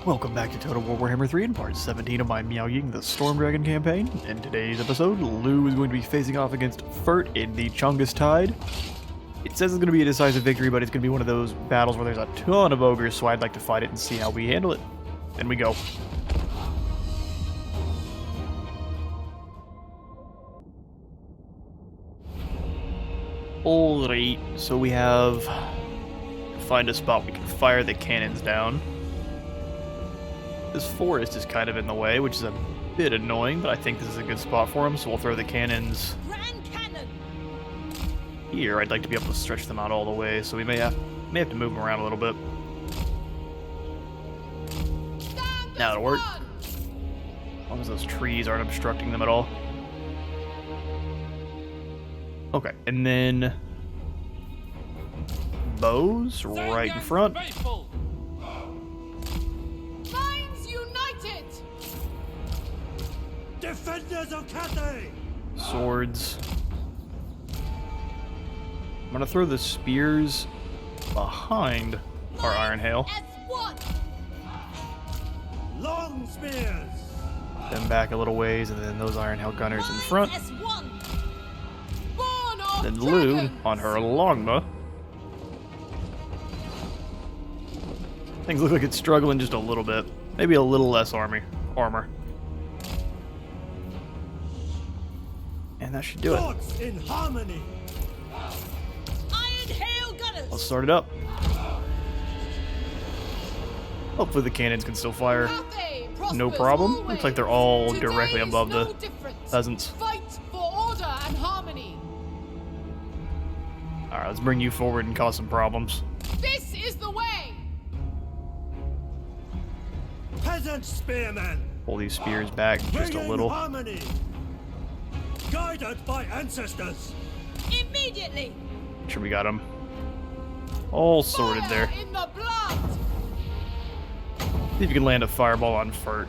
Welcome back to Total War Warhammer 3 in part 17 of my Miao Ying the Storm Dragon campaign. In today's episode, Lu is going to be facing off against Fert in the Chungus Tide. It says it's going to be a decisive victory, but it's going to be one of those battles where there's a ton of ogres, so I'd like to fight it and see how we handle it. In we go. Alright, so we have... find a spot we can fire the cannons down. This forest is kind of in the way, which is a bit annoying, but I think this is a good spot for them, so we'll throw the cannons here. I'd like to be able to stretch them out all the way, so we may have to move them around a little bit. Now it'll work. As long as those trees aren't obstructing them at all. Okay, and then bows right in front. Defenders of Cathay! Swords. I'm gonna throw the spears behind our Iron Hail. Long spears! Them back a little ways, and then those Iron Hail gunners in front. Then Lu on her longbow. Things look like it's struggling just a little bit. Maybe a little less armor. And that should do it. In harmony. Iron Hail gunners. Let's start it up. Hopefully the cannons can still fire. No problem. Looks like they're all directly above the peasants. Fight for order and harmony. Alright, let's bring you forward and cause some problems. This is the way. Peasant spearmen. Pull these spears back just a little. Harmony. Guided by ancestors. Immediately. Make sure we got them all sorted there. Fire in the blood. See if you can land a fireball on Fert.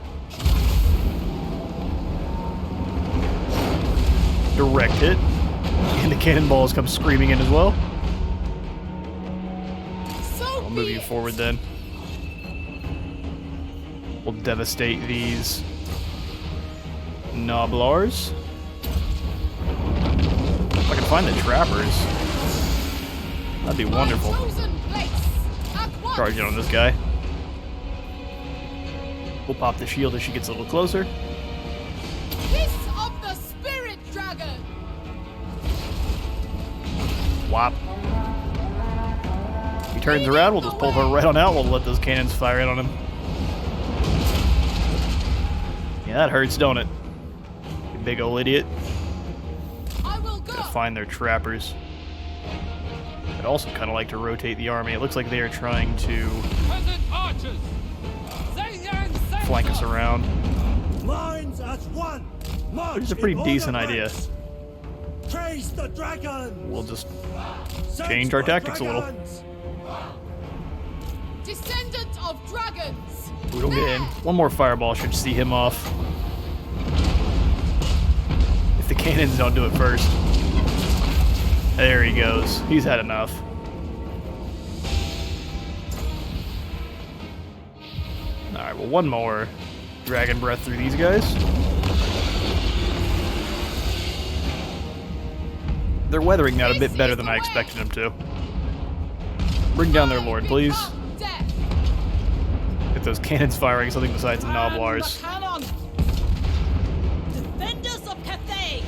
Direct hit. And the cannonballs come screaming in as well. I'll move you forward then. We'll devastate these Noblars. If I can find the trappers, that'd be wonderful. Charge in on this guy. We'll pop the shield as she gets a little closer. Kiss of the Spirit Dragon. Whop. If he turns around, we'll just pull her right on out. We'll let those cannons fire in on him. Yeah, that hurts, don't it? You big ol' idiot. Gotta find their trappers. I'd also kind of like to rotate the army. It looks like they are trying to flank us around. Minds as one. Which is a pretty decent idea. Trace the dragon. We'll just change our tactics a little. Descendant of dragons. We don't get in. One more fireball should see him off. If the cannons don't do it first. There he goes. He's had enough. Alright, well, one more dragon breath through these guys. They're weathering that a bit better than I expected them to. Bring down their lord, please. Get those cannons firing something besides Noblars. Defenders of Cathay.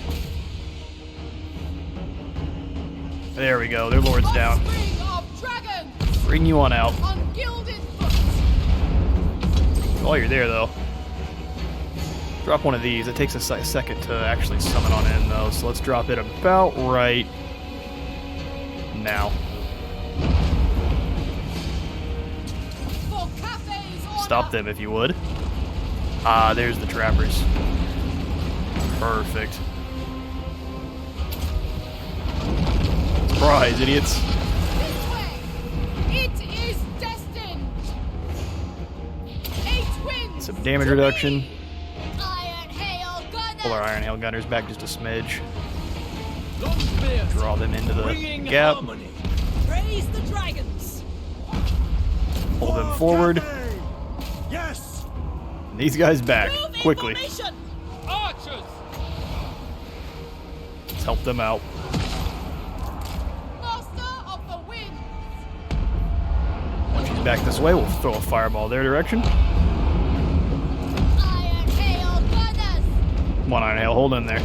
There we go, their lord's down. Bring you on out. While you're there, though, drop one of these. It takes a second to actually summon on in, though, so let's drop it about right now. Stop them if you would. Ah, there's the trappers. Perfect. Surprise, idiots. This way. It is destined. 8 wins. Some damage reduction. Iron Hail gunners. Pull our Iron Hail gunners back just a smidge. Draw them into the gap. Praise the dragons. Pull them forward. Yes! These guys back, Move in quickly. formation. Archers! Let's help them out. Master of the wind. Once she's back this way, we'll throw a fireball their direction. Iron hail gunners. One iron hail, hold in there.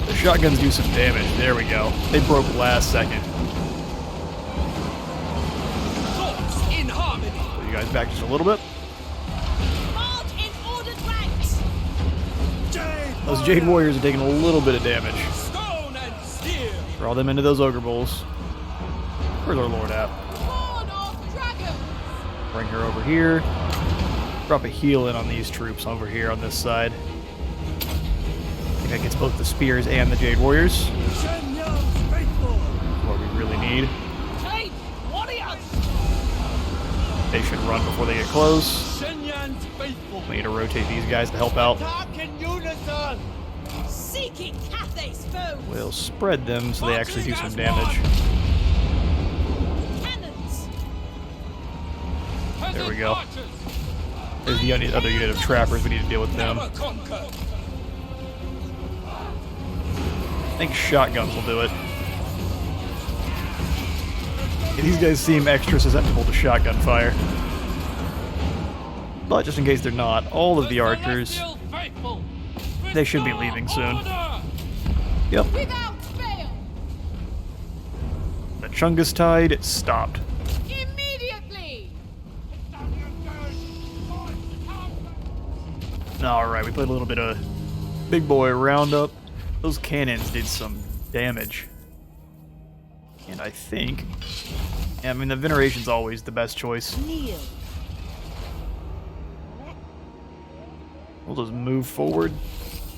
The shotguns do some damage. There we go. They broke last second. Thoughts in harmony! Put you guys back just a little bit. March in ordered ranks. Jade Those Jade Warriors are taking a little bit of damage. Stone and steel! Draw them into those Ogre Bowls. Where's our Lord at? Born of dragons. Bring her over here. Drop a heal in on these troops over here on this side. I think that gets both the spears and the Jade Warriors. Shen-Yang's faithful! What we really need. Jade warriors. They should run before they get close. Shen-Yan's faithful! We need to rotate these guys to help out. Attack in unison! Seeking Cathay's foes. We'll spread them so they actually do some damage. Cannons. There we go. There's the other unit of trappers. We need to deal with them. Never conquer! I think shotguns will do it. These guys seem extra susceptible to shotgun fire. But just in case they're not, all of the archers, they should be leaving soon. Yep, Without fail. the Chungus Tide stopped. Immediately. Alright, we played a little bit of big boy roundup. Those cannons did some damage. And I think... Yeah, I mean, the Veneration's always the best choice. Kneel. We'll just move forward.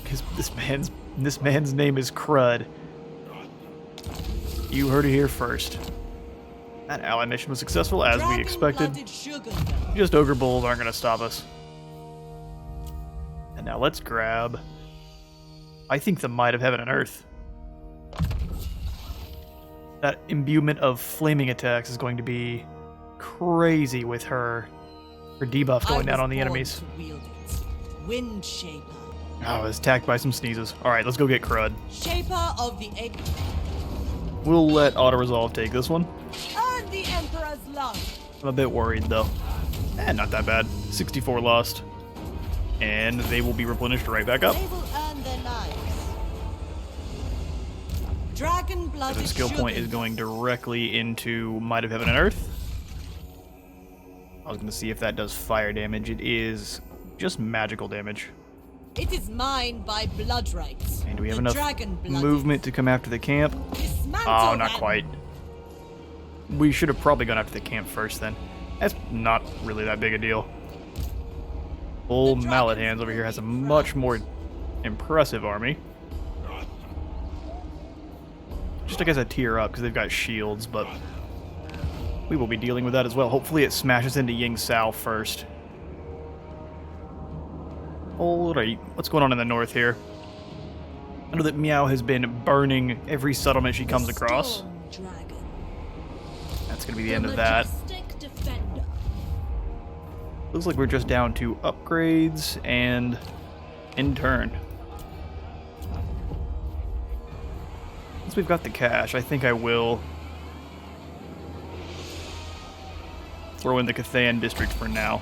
Because this man's name is Crud. You heard it here first. That ally mission was successful as we expected. Just Ogre Bulls aren't going to stop us. And now let's grab... I think the Might of Heaven and Earth. That imbuement of flaming attacks is going to be crazy with her debuff going down on the enemies. Wind Shaper. Oh, I was attacked by some sneezes. Alright, let's go get Crud. Shaper of the April. We'll let Auto-Resolve take this one. Earn the Emperor's love. I'm a bit worried, though. Not that bad. 64 lost. And they will be replenished right back up. They will earn their lives. Dragon blood. The skill point is going directly into Might of Heaven and Earth. I was going to see if that does fire damage. It is just magical damage. It is mine by blood rights. And do we have The enough dragon-blooded. movement to come after the camp? Dismantle Oh, not them. quite. We should have probably gone after the camp first then. That's not really that big a deal. Old Mallet Hands over here has a much more impressive army. Just I guess a tier up because they've got shields, but we will be dealing with that as well. Hopefully it smashes into Ying Sao first. Alright, what's going on in the north here? I know that Miao has been burning every settlement she comes across. Storm dragon. That's going to be the end of that. Majestic defender. Looks like we're just down to upgrades and in turn. Since we've got the cash, I think I will throw in the Cathayan district for now.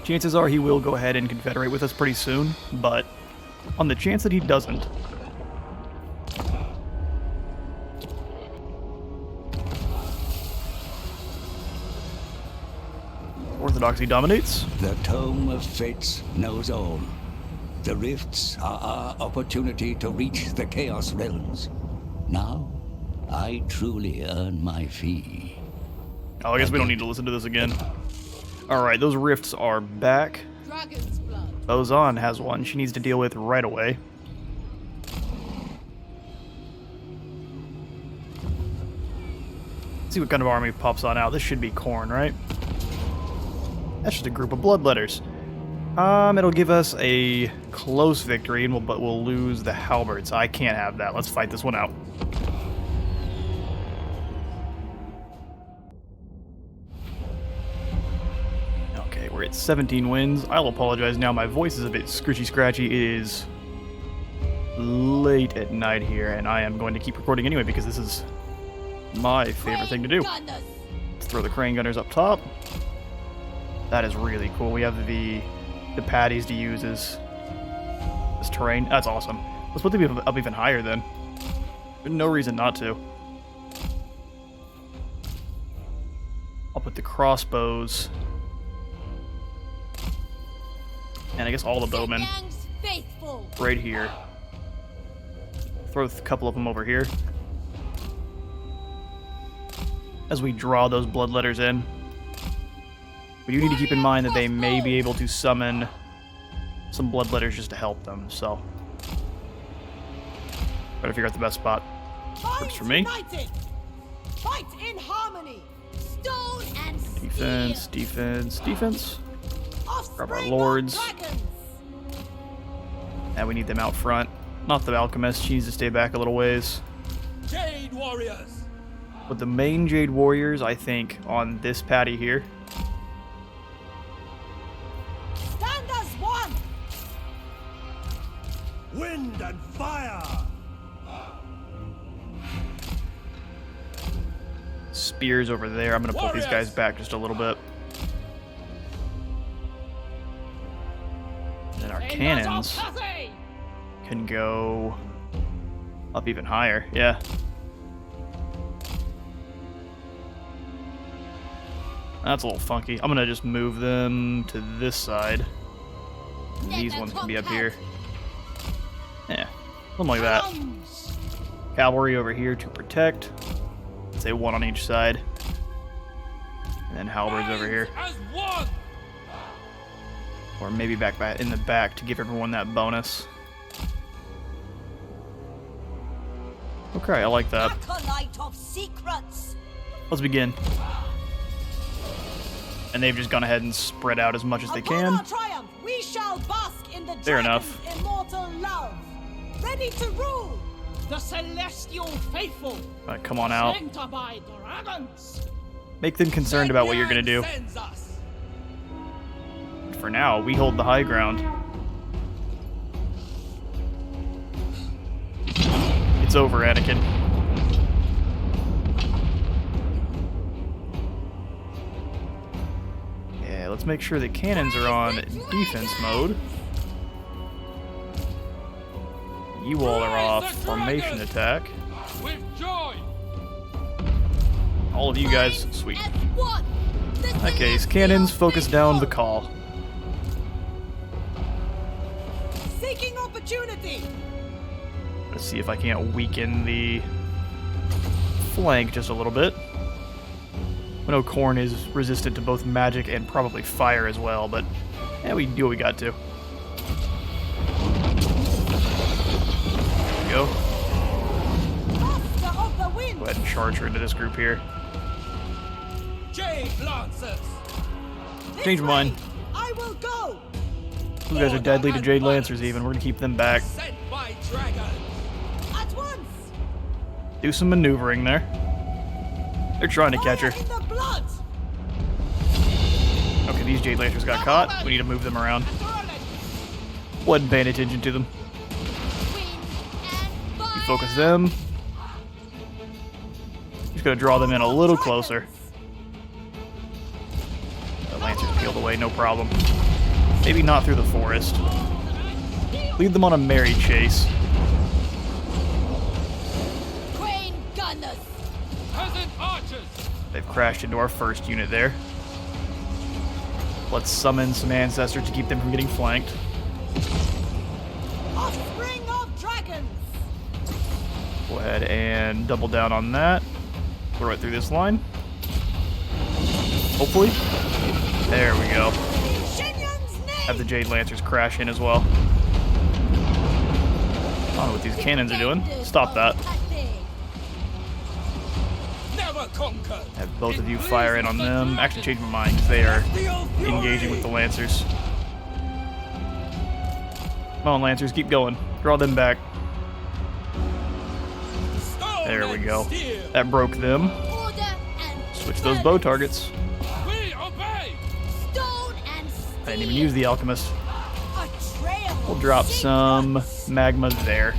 Chances are he will go ahead and confederate with us pretty soon, but on the chance that he doesn't, Orthodoxy dominates. The Tome of Fates knows all. The rifts are our opportunity to reach the Chaos Realms. Now, I truly earn my fee. Oh, I guess we don't need to listen to this again. Alright, those rifts are back. Dragon's blood. Bozan has one she needs to deal with right away. Let's see what kind of army pops on out. This should be Khorne, right? That's just a group of bloodletters. It'll give us a close victory, but we'll lose the halberds. I can't have that. Let's fight this one out. 17 wins. I'll apologize now, my voice is a bit scratchy. It is late at night here, and I am going to keep recording anyway because this is my favorite thing to do. Gunners. Let's throw the crane gunners up top. That is really cool. We have the patties to use as terrain. That's awesome. Let's put them up even higher then. There's no reason not to. I'll put the crossbows. And I guess all the bowmen Yang's faithful. right here. Throw a couple of them over here. As we draw those blood letters in. We do need to keep in mind that they may be able to summon some blood letters just to help them, so. Gotta figure out the best spot. Works for me. United. Fight in harmony. Stone and Defense, steel. defense, defense. Grab our Offspring lords. of dragons. And we need them out front. Not the alchemist, she needs to stay back a little ways. Jade warriors. With the main Jade Warriors, I think, on this patty here. Stand as one. Wind and fire. Spears over there. I'm going to put these guys back just a little bit. And our cannons can go up even higher. Yeah. That's a little funky. I'm going to just move them to this side. And these ones can be up here. Yeah. Something like that. Cavalry over here to protect. Let's say one on each side. And then halberds over here. As one. Or maybe back in the back to give everyone that bonus. Okay, I like that. Acolyte of secrets. Let's begin. And they've just gone ahead and spread out as much as they Upon can. our triumph, we shall bask in the Fair dragon's enough. immortal love. Ready to rule. The celestial faithful. Alright, come on out. Sent by dragons. Make them concerned about what you're gonna do. Sends us. For now, we hold the high ground. It's over, Anakin. Yeah, let's make sure the cannons are on defense mode. You all are off formation attack. With joy. All of you guys, sweet. As one. The In that case, celestial cannons, focus down the faithful. call. Seeking opportunity. Let's see if I can't weaken the flank just a little bit. I know Khorne is resistant to both magic and probably fire as well, but yeah, we do what we got to. There we go. Master of the wind. Go ahead and charge her into this group here. Jade lancers. This Change my mind. way. I will go. You guys are deadly to Jade Lancers even. We're gonna keep them back. Sent by dragons. At once. Do some maneuvering there. They're trying to catch her. Fire in the blood. Okay, these Jade Lancers got caught. We need to move them around. Wasn't paying attention to them. Wind and fire. Focus them. Just gonna draw them in a little closer. The Lancers peeled away, no problem. Maybe not through the forest. Lead them on a merry chase. Crane gunners. Peasant archers. They've crashed into our first unit there. Let's summon some ancestors to keep them from getting flanked. Offspring of dragons. Go ahead and double down on that. Throw it through this line. Hopefully. There we go. Shenyang's name. Have the Jade Lancers crash in as well. I don't know what these cannons are doing. Stop that. Never conquered. Have both of you fire in on them. Actually, change my mind. They are engaging with the Lancers. Come on, Lancers, keep going. Draw them back. Stone There we and go. steel. That broke them. Order and Switch those bow targets. We obey. Stone and I didn't even use the alchemist. A trail. We'll drop some magma there.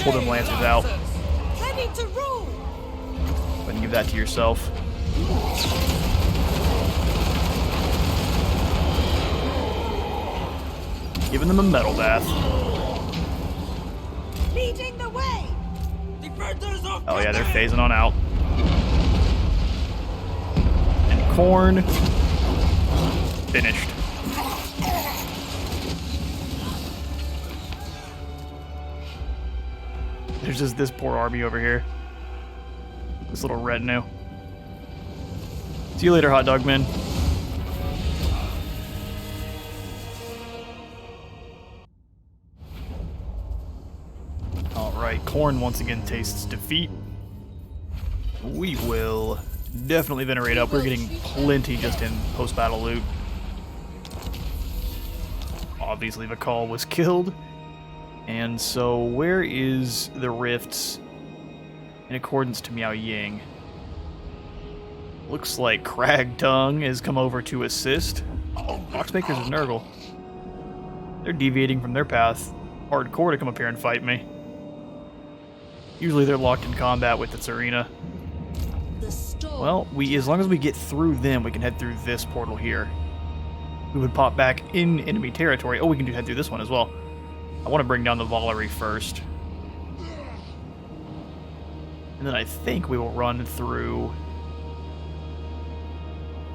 Pull them lancers out. Ready to rule. Go ahead and give that to yourself. Giving them a metal bath. Leading the way. Defenders of Oh yeah, they're phasing on out. And corn. Finished. There's just this poor army over here. This little retinue. See you later, hot dog man. Alright, corn once again tastes defeat. We will definitely venerate up. We're getting plenty just in post-battle loot. Obviously, Vakal was killed. And so, where is the rifts in accordance to Miao Ying? Looks like Cragtongue has come over to assist. Boxmakers of Nurgle. They're deviating from their path. Hardcore to come up here and fight me. Usually they're locked in combat with the Tsarina. Well, as long as we get through them, we can head through this portal here. We would pop back in enemy territory. Oh, we can head through this one as well. I want to bring down the Valerie first. And then I think we will run through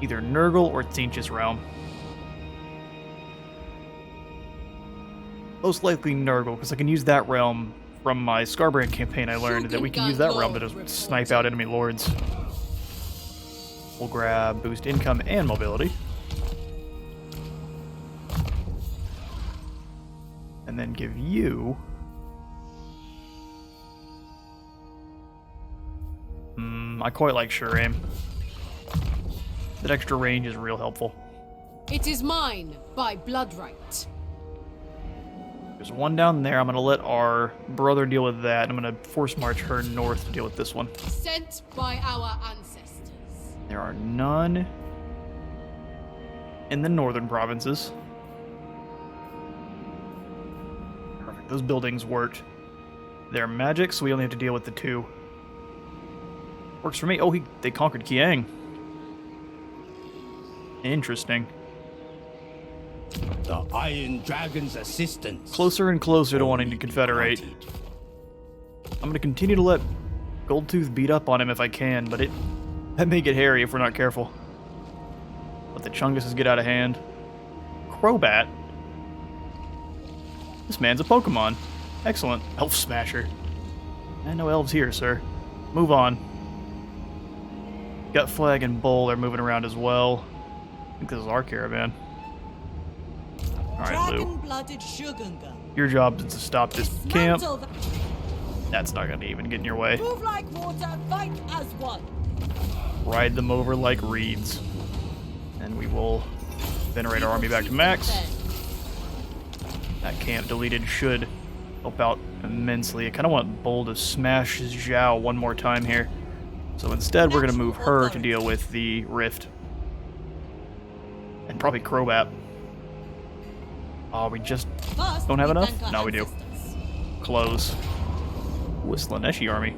either Nurgle or Tzeentch's realm. Most likely Nurgle, because I can use that realm. From my Scarbrand campaign, I learned that we can use that realm to just snipe out enemy lords. We'll grab boost income and mobility. And then give you... I quite like sure aim. That extra range is real helpful. It is mine by blood right. There's one down there. I'm going to let our brother deal with that. I'm going to force march her north to deal with this one. Sent by our ancestors. There are none in the northern provinces. Perfect. Those buildings worked. They're magic, so we only have to deal with the two. Works for me. Oh, they conquered Kiang. Interesting. The Iron Dragon's assistance. Closer and closer to wanting to confederate. I'm going to continue to let Goldtooth beat up on him if I can, but that may get hairy if we're not careful. Let the Chunguses get out of hand. Crobat? This man's a Pokemon. Excellent. Elf Smasher. No elves here, sir. Move on. Gut Flag and Bull are moving around as well. I think this is our caravan. Alright, Lou. Dragon-blooded Shugunga. Your job is to stop this camp. Dismantle the- That's not going to even get in your way. Move like water, fight as one. Ride them over like reeds. And we will venerate our army back to max. That camp deleted should help out immensely. I kind of want Bull to smash Zhao one more time here. So instead, we're going to move her to deal with the rift. And probably Crobat. Oh, we just First, don't have we enough? thank our No, we do. ancestors. Close. Ooh, Slaneshi army.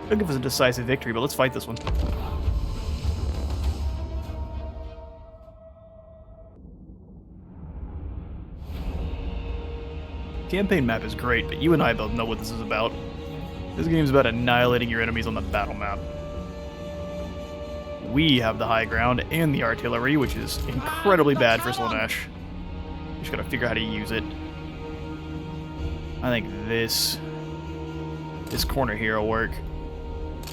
Could give us a decisive victory, but let's fight this one. Campaign map is great, but you and I both know what this is about. This game's about annihilating your enemies on the battle map. We have the high ground and the artillery, which is incredibly bad for Slanesh. Just gotta figure out how to use it. I think this corner here will work.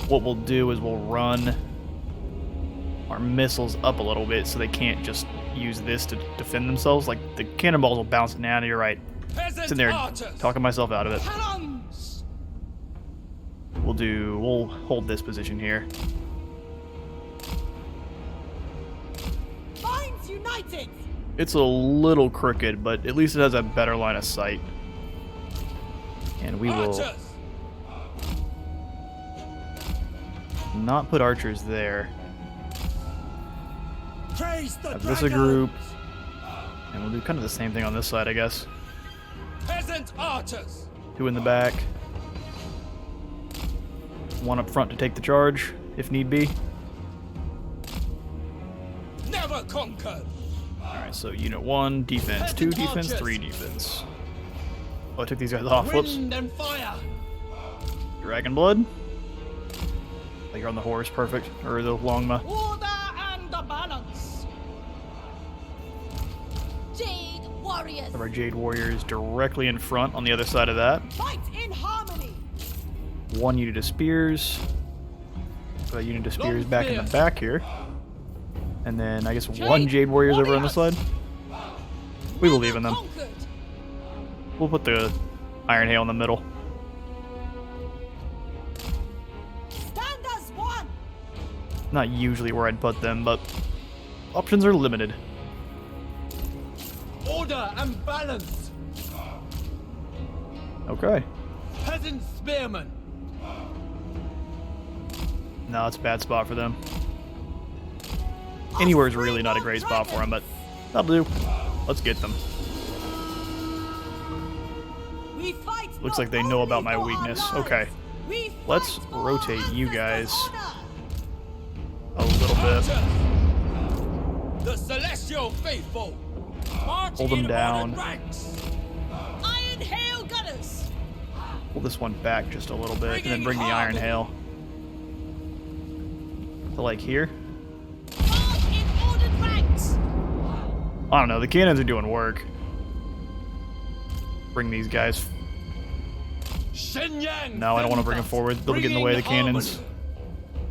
What we'll do is we'll run our missiles up a little bit so they can't just use this to defend themselves. Like, the cannonballs will bounce down, you're right. peasant Sitting there archers. talking myself out of it. Cannons. We'll hold this position here. Minds united. It's a little crooked, but at least it has a better line of sight. And we will Archers. not put archers there. Praise the Have this a group. And we'll do kind of the same thing on this side, I guess. Peasant archers. 2 in the back. 1 up front to take the charge, if need be. Never conquered. Alright, so unit 1, defense, 2 defense, 3 defense. Oh, I took these guys off. Whoops. Wind and fire. Dragon blood. Like you're on the horse, perfect. Or the longma. Order and the balance. Jade warriors. Have our Jade Warriors directly in front on the other side of that. Fight in harmony. 1 unit of spears. Put a unit of spears Long back in the spears. back here. And then I guess 1 Jade Warriors over on this side. We believe in them. Conquered. We'll put the Iron Hail in the middle. Stand as one. Not usually where I'd put them, but options are limited. Order and balance. Okay. Peasant spearmen. No, it's a bad spot for them. Anywhere is really not a great spot for them, but that'll do. Let's get them. We fight. Looks not like they know about only my for our weakness. lives. Okay. We Let's fight for rotate our you ancestors' guys honor. a little bit. Archers. The celestial faithful. March Hold them in down. ordered ranks. Iron Hail Gunners. Pull this one back just a little bit, and then bring the Iron Hail to like here. March in ordered ranks. I don't know. The cannons are doing work. Bring these guys. Shen-Yang. No, I don't want to bring them forward. They'll get in the way of the cannons.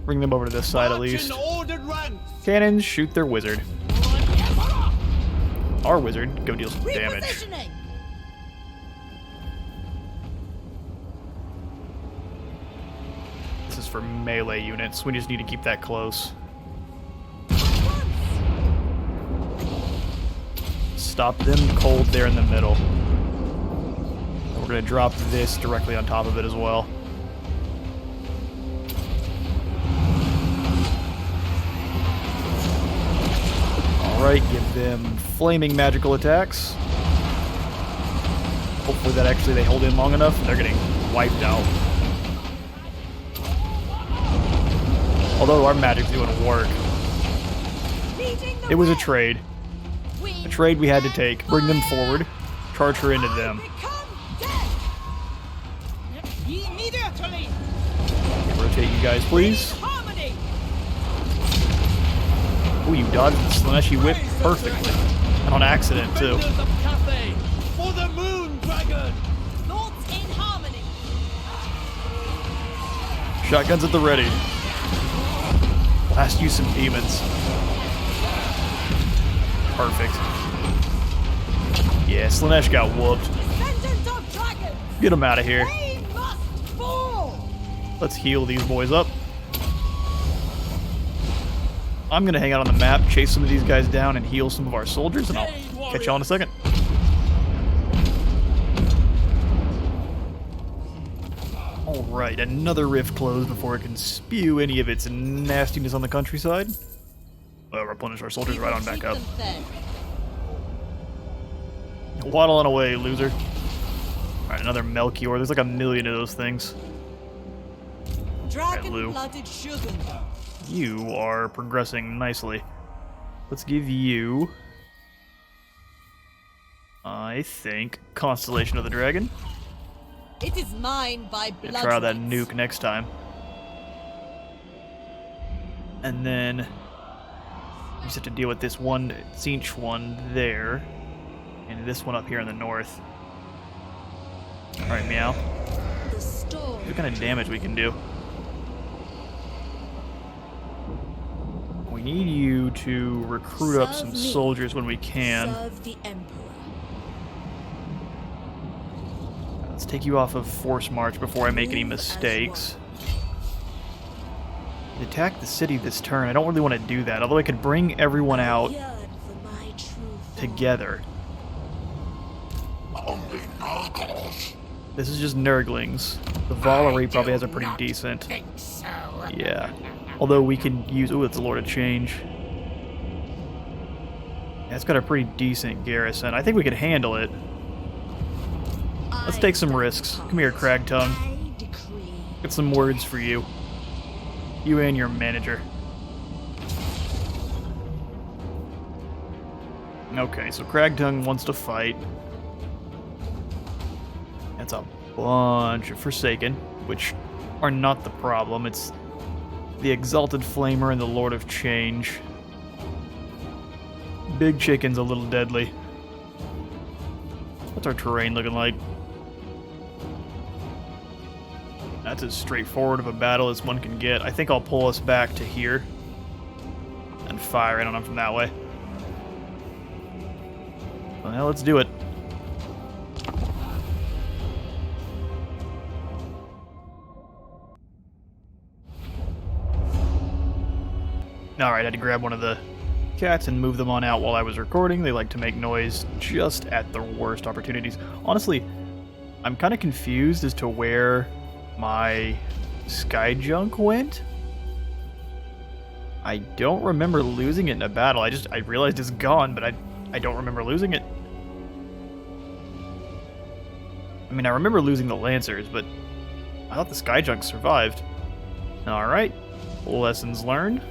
Bring them over to this side at least. In ordered ranks. Cannons, shoot their wizard. Our wizard, go deal some damage. Repositioning. This is for melee units. We just need to keep that close. Stop them cold there in the middle. And we're going to drop this directly on top of it as well. Alright, give them flaming magical attacks. Hopefully that actually they hold in long enough. They're getting wiped out. Although our magic's doing work. Leading the It was a way. trade. A trade we had to take. Bring them forward. Charge her into them. Become dead. Immediately. Rotate you guys, please. Harmony. Oh, you dodged the Slaneshi Whip perfectly. And on accident, too. Defenders of Cathay. For the moon dragon. Thoughts in harmony. Shotguns at the ready. Blast you some demons. Perfect. Yeah, Slanesh got whooped. Descendant of dragons. Get him out of here. They must fall. Let's heal these boys up. I'm gonna hang out on the map, chase some of these guys down, and heal some of our soldiers, and I'll catch y'all in a second. Alright, another rift closed before it can spew any of its nastiness on the countryside. Replenish our soldiers right on back up. Keep them fed. Waddle on away, loser. Alright, another Melchior. There's like a million of those things. Lou. Dragon-blooded Shogun. You are progressing nicely. Let's give you... I think Constellation of the Dragon. It is mine by Gonna blood. try out that rights. nuke next time. And then we just have to deal with this one Tzeentch one there. And this one up here in the north. Alright, Meow. The storm. What kind of damage we can do? We need you to recruit up some Serve me. soldiers when we can. Serve the Emperor. Let's take you off of Force March before I make any Move as mistakes. Attack the city this turn. I don't really want to do that, although I could bring everyone out Yearn for my true together. This is just Nurglings. The Valerie probably has a pretty decent. Yeah. Although we can use... Ooh, it's a Lord of Change. It's got a pretty decent garrison. I think we could handle it. Let's take some risks. Come here, Cragtongue. I decree. Get some words for you. You and your manager. Okay, so Cragtongue wants to fight. That's a bunch of Forsaken, which are not the problem. It's the Exalted Flamer and the Lord of Change. Big Chicken's a little deadly. What's our terrain looking like? That's as straightforward of a battle as one can get. I think I'll pull us back to here and fire in on them from that way. Well, let's do it. Alright, I had to grab one of the cats and move them on out while I was recording. They like to make noise just at the worst opportunities. Honestly, I'm kind of confused as to where my sky junk went. I don't remember losing it in a battle. I realized it's gone, but I don't remember losing it. I mean, I remember losing the Lancers, but I thought the sky junk survived. Alright, lessons learned.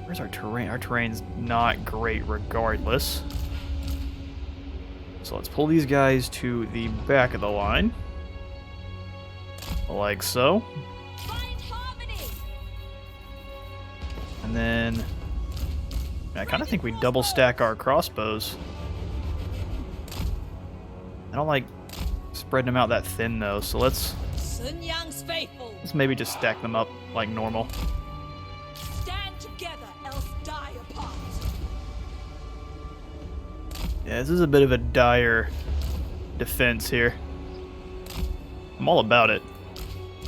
Where's our terrain? Our terrain's not great regardless. So let's pull these guys to the back of the line. Like so. Find harmony. And then I kind of think we double stack our crossbows. I don't like spreading them out that thin though, so let's Sun Yang's faithful. maybe just stack them up like normal. Stand together, else die apart. Yeah, this is a bit of a dire defense here. I'm all about it.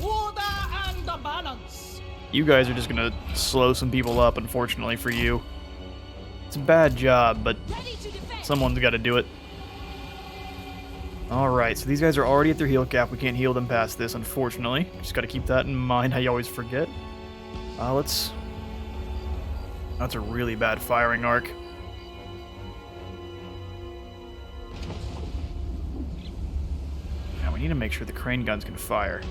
Order and balance. You guys are just gonna slow some people up, unfortunately for you. It's a bad job, but Ready to defend. someone's got to do it. Alright, so these guys are already at their heal cap. We can't heal them past this, unfortunately. Just got to keep that in mind. I always forget. That's a really bad firing arc. Now we need to make sure the crane guns can fire.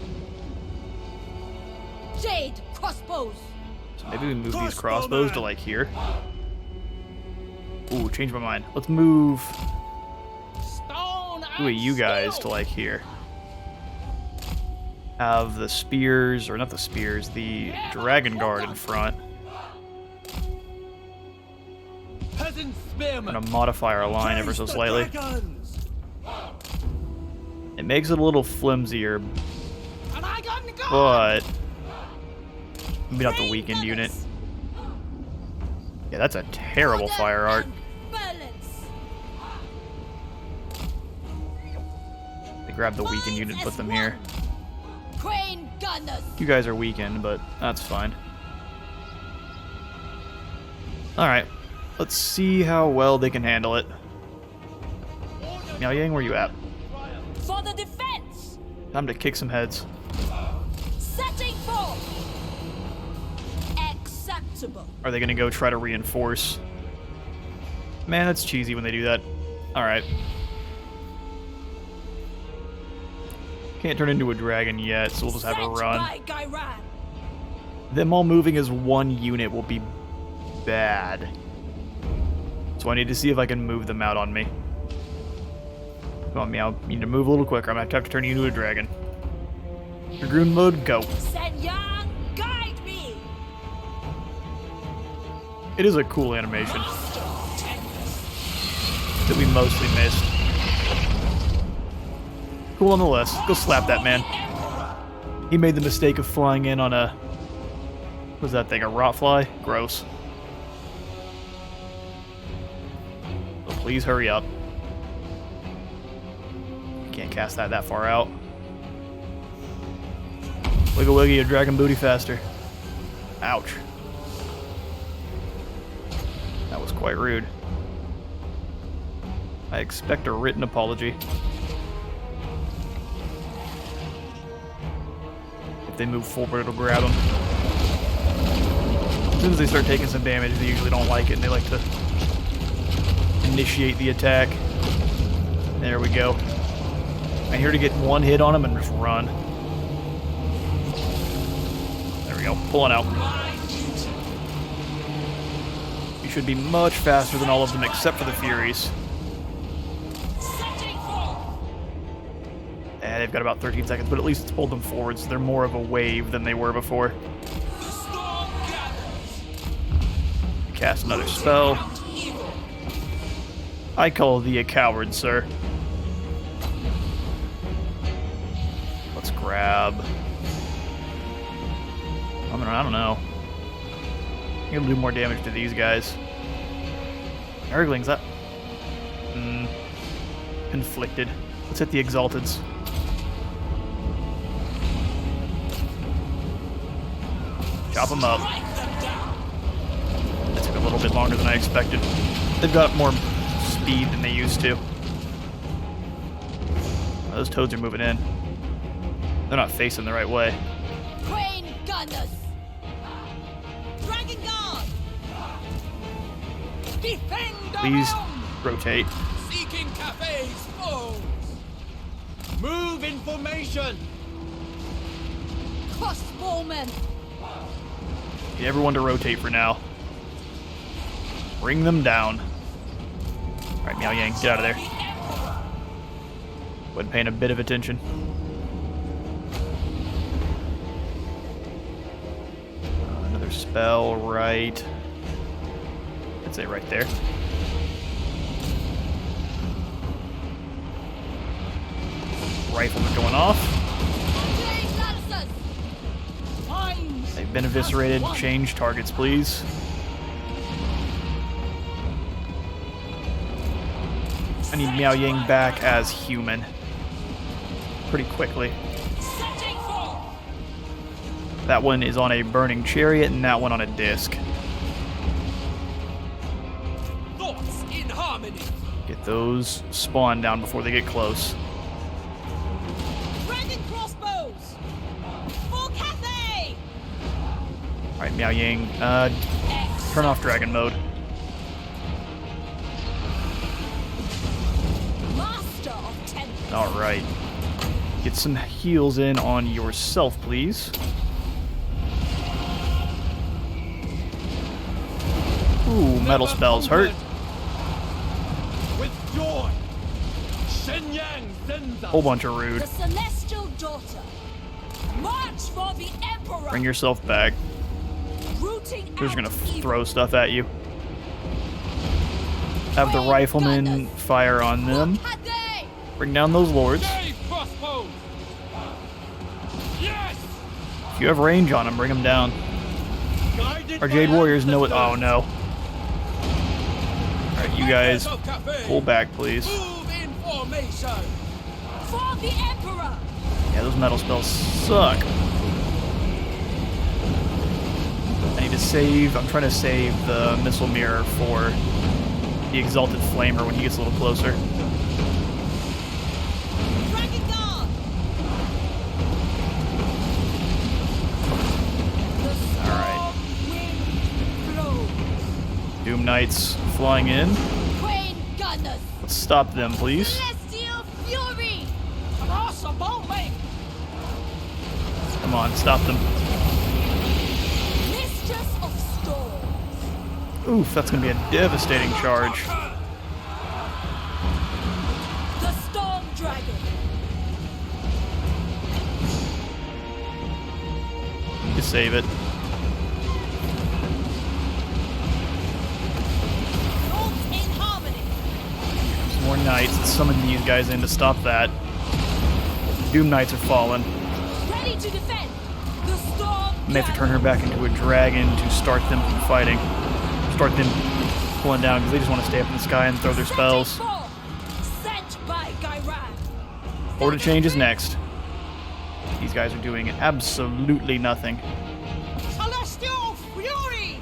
Jade crossbows. So maybe we move these crossbows to like here. Ooh, change my mind. Let's move you guys to like here. Have the spears, or not the spears, the dragon guard in front. Peasant I'm spearmen. gonna modify our line ever so Chase the slightly. dragons. It makes it a little flimsier, And I got the gun. but maybe not the weakened unit. Yeah, that's a terrible fire arc. Balance. They grab the weakened unit and put them here. Crane gunners. You guys are weakened, but that's fine. Alright, let's see how well they can handle it. Miao Ying, where you at? For the defense. Time to kick some heads. Setting forth. Acceptable. Are they gonna go try to reinforce? Man, that's cheesy when they do that. Alright. Can't turn into a dragon yet, so we'll just have a Sent run. by Gairan. Them all moving as one unit will be bad. So I need to see if I can move them out on me. Come on, Meow. You need to move a little quicker. I'm gonna have to turn you into a dragon. Dragoon mode, go. Shen Yang, guide me. It is a cool animation that we mostly missed. Cool nonetheless. Go slap that man. He made the mistake of flying in on a... What was that thing? A rotfly? Gross. So please hurry up. Can't cast that far out. Wiggle wiggle your dragon booty faster. Ouch. That was quite rude. I expect a written apology. If they move forward, it'll grab them. As soon as they start taking some damage, they usually don't like it, and they like to initiate the attack. There we go. I'm here to get one hit on him and just run. There we go. Pulling out. You should be much faster than all of them except for the Furies. And they've got about 13 seconds, but at least it's pulled them forward, so they're more of a wave than they were before. Cast another spell. I call thee a coward, sir. Let's grab... I don't know. I'm gonna do more damage to these guys. Nurglings, that... Conflicted. Let's hit the Exalteds. Chop them up. That took a little bit longer than I expected. They've got more speed than they used to. Oh, those toads are moving in. They're not facing the right way. Crane Gunners. Dragon Guard. Defend the Please realm. rotate. Seeking cafes, foes. Move in formation. Crossbowmen. Get everyone to rotate for now. Bring them down. Alright, Miao Ying, get out of there. Wasn't paying a bit of attention. Another spell right... I'd say right there. Riflemen going off. They've been eviscerated. Change targets, please. I need Miao Ying back as human. Pretty quickly. That one is on a burning chariot, and that one on a disc. Thoughts in harmony. Get those spawn down before they get close. Dragon crossbows. Full Cathay. Alright, Miao Ying, turn off dragon mode. Master of Tempest. Alright. Get some heals in on yourself, please. Ooh, metal spells hurt. With joy. Shen-Yang sends us. Whole bunch of rude. The Celestial Daughter. March for the Emperor. Bring yourself back. Rooting They're just gonna out evil. throw stuff at you. Have the riflemen fire on them. Full Cathay. Bring down those lords. Jade crossbows. Yes. If you have range on them, bring them down. Guided Our by Jade Warriors know it. Oh ancestors. no. Alright, you guys, Of cafe. pull back, please. Move in formation. For the Emperor. Yeah, those metal spells suck. I need to save. I'm trying to save the missile mirror for the Exalted Flamer when he gets a little closer. Dragon Guard. The Alright. storm wind blows. Doom Knights flying in. Crane Gunners. Let's stop them, please. Celestial Fury. Crossbowmen. Come on, stop them. Mistress of Storm. Oof, that's gonna be a devastating charge. The Storm Dragon. Need to save it. Thoughts in harmony. Some more knights. Let's summon these guys in to stop that. Doom Knights are falling. Ready to defend. The Storm I may have to turn her back into a dragon to start them from fighting. Start them pulling down because they just want to stay up in the sky and throw their spells. Sent by Gairan. Order change is next. These guys are doing absolutely nothing. Celestial fury.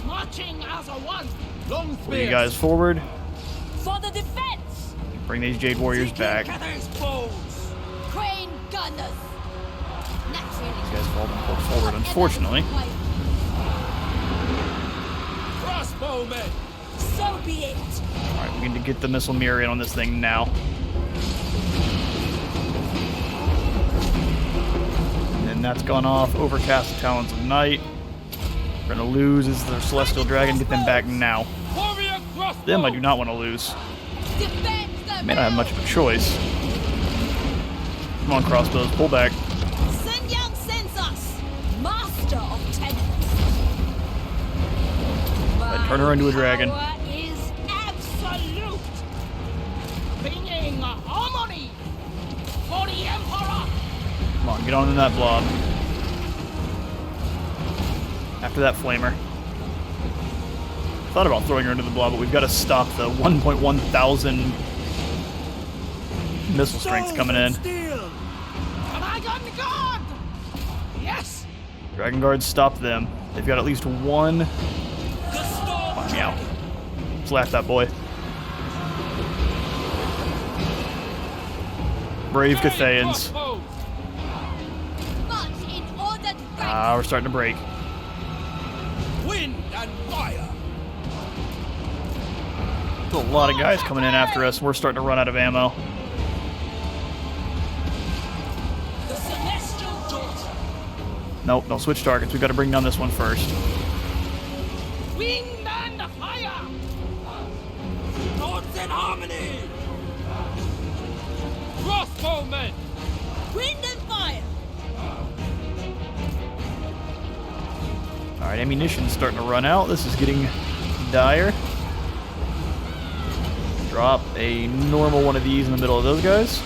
Marching as a one. Long Pull spears. you guys forward. For the defense. Bring these Jade Warriors back. These Cathay's bows. Crane Gunners. Naturally. guys have all been pulled forward, unfortunately. Crossbowmen. So be it. Alright, we need to get the missile mirror in on this thing now. And then that's gone off. Overcast the Talons of Night. We're gonna lose as the Celestial Dragon. Get them back now. Warrior crossbow! Them I do not want to lose. Defend the May not have much of a choice. Come on, crossbows, pull back. Sun Yang sends us, master of tenets. Right, turn her into a dragon. Power is Absolute! Bringing harmony for the Emperor! Come on, get on in that blob. After that flamer. Thought about throwing her into the blob, but we've got to stop the 1.1 thousand missile strength coming in. And I got the guard! Yes! Dragon Guards, stop them. They've got at least one. Come on, Meow. Slap that boy. Brave Cathayans. Crossbows! march in ordered ranks. Ah, we're starting to break. Wind and fire! There's a lot of guys coming in after us. We're starting to run out of ammo. The celestial daughter. Nope, no switch targets. We've got to bring down this one first. Wind and fire! Swords in harmony! Crossbowmen! Wind and fire. Alright, ammunition's starting to run out. This is getting dire. Drop a normal one of these in the middle of those guys.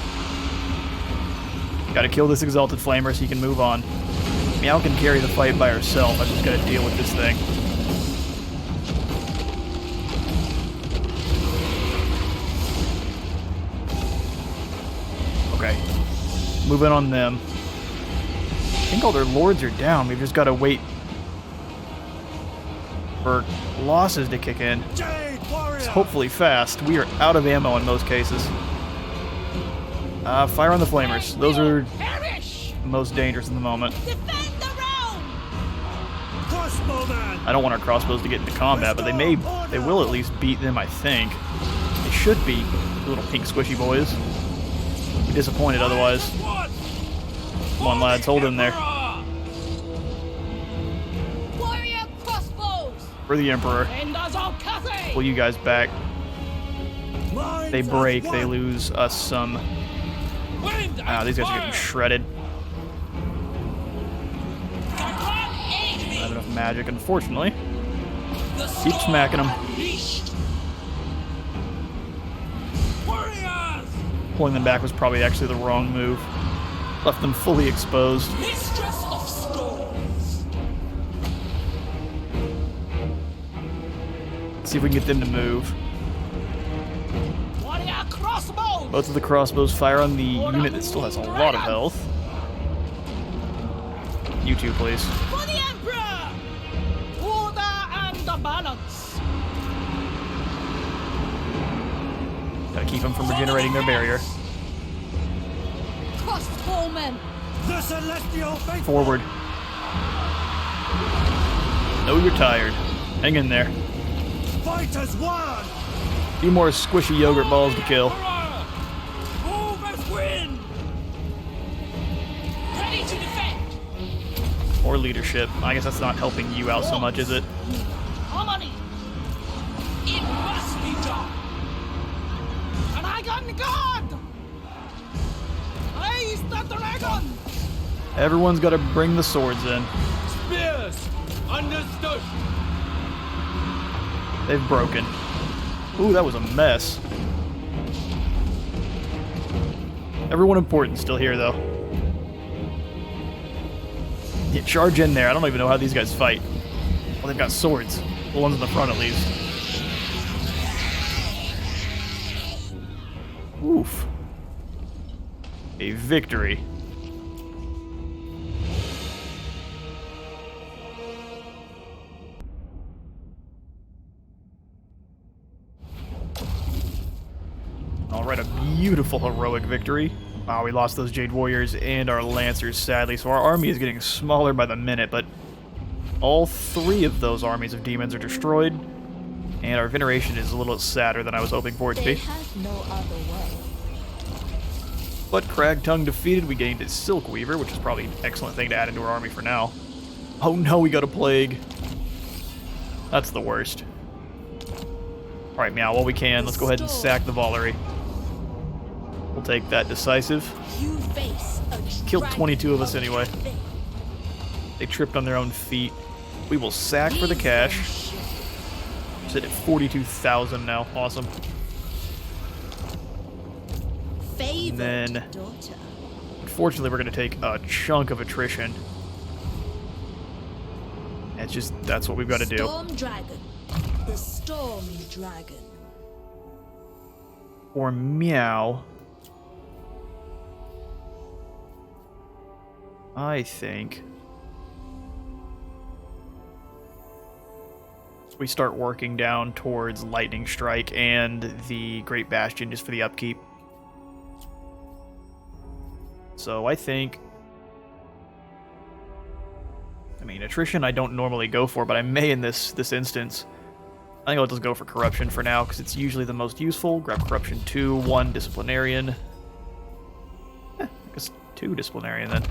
Gotta kill this Exalted Flamer so he can move on. Meow can carry the fight by herself. I just gotta deal with this thing. Okay. Move in on them. I think all their lords are down. We've just gotta wait for losses to kick in. It's hopefully fast. We are out of ammo in most cases. Fire on the flamers. Those are Perish! most dangerous in the moment. Defend the realm. Crossbowman! I don't want our crossbows to get into combat, but they will at least beat them, I think. They should be, the little pink squishy boys. Be disappointed otherwise. Come on, lads, hold in there. Warrior crossbows. For the Emperor. Enders of Cathay! Pull you guys back. They break, they lose us some. Wind and These guys are fire! getting shredded. The I don't enemy! have enough magic, unfortunately. The Keep storm smacking them. unleashed. Warriors! Pulling them back was probably actually the wrong move. Left them fully exposed. Mistress of storms. Let's see if we can get them to move. Warrior crossbows! Both of the crossbows fire on the unit that still has a lot of health. You two, please. For the Emperor! Order and the balance! Gotta keep them from regenerating their barrier. Crossbowmen. The Celestial Faithful! Forward. No, you're tired. Hang in there. Fight as one! A few more squishy yogurt balls to kill. Move as wind! Ready to defend. Or leadership. I guess that's not helping you out so much, is it? Harmony! It must be done. And I got the guard! Raise the dragon! Everyone's gotta bring the swords in. Spears! Understood! They've broken. Ooh, that was a mess. Everyone important still here, though. Yeah, charge in there. I don't even know how these guys fight. Well, they've got swords. The ones in the front, at least. Oof. A victory. Alright, a beautiful heroic victory. Wow, we lost those Jade Warriors and our Lancers, sadly, so our army is getting smaller by the minute, but all three of those armies of demons are destroyed. And our veneration is a little sadder than I was hoping for it to They be. have no other way. But Cragtongue defeated, we gained a Silk Weaver, which is probably an excellent thing to add into our army for now. Oh no, we got a Plague. That's the worst. Alright, Meow, while we can, let's go ahead and sack the Valerie. We'll take that decisive. You face a Killed dragon 22 of us anyway. thing. They tripped on their own feet. We will sack for the cash. Sit at 42,000 now. Awesome. Favored then- daughter. Unfortunately, we're going to take a chunk of attrition. That's what we've got to do. Storm Dragon. The Storm Dragon. For Meow, I think we start working down towards Lightning Strike and the Great Bastion just for the upkeep. So I think, I mean, attrition I don't normally go for, but I may in this instance. I think I'll just go for Corruption for now, because it's usually the most useful. Grab Corruption 2, 1 Disciplinarian. I guess 2 Disciplinarian then.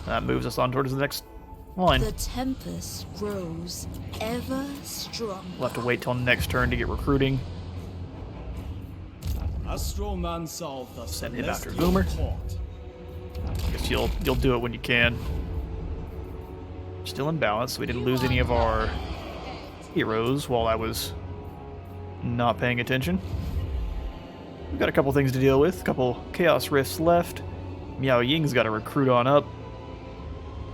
That moves us on towards the next line. The Tempest grows ever stronger. We'll have to wait till next turn to get recruiting. Astroman solved the Send him after celestial Boomer. court. I guess you'll do it when you can. Still in balance, so we didn't lose any of our heroes while I was not paying attention. We've got a couple things to deal with, a couple Chaos Rifts left. Miao Ying's got to recruit on up.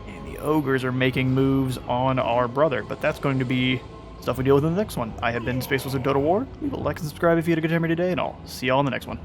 And the Ogres are making moves on our brother, but that's going to be stuff we deal with in the next one. I have been Space Wizard Total War. Leave a like and subscribe if you had a good time here today, and I'll see y'all in the next one.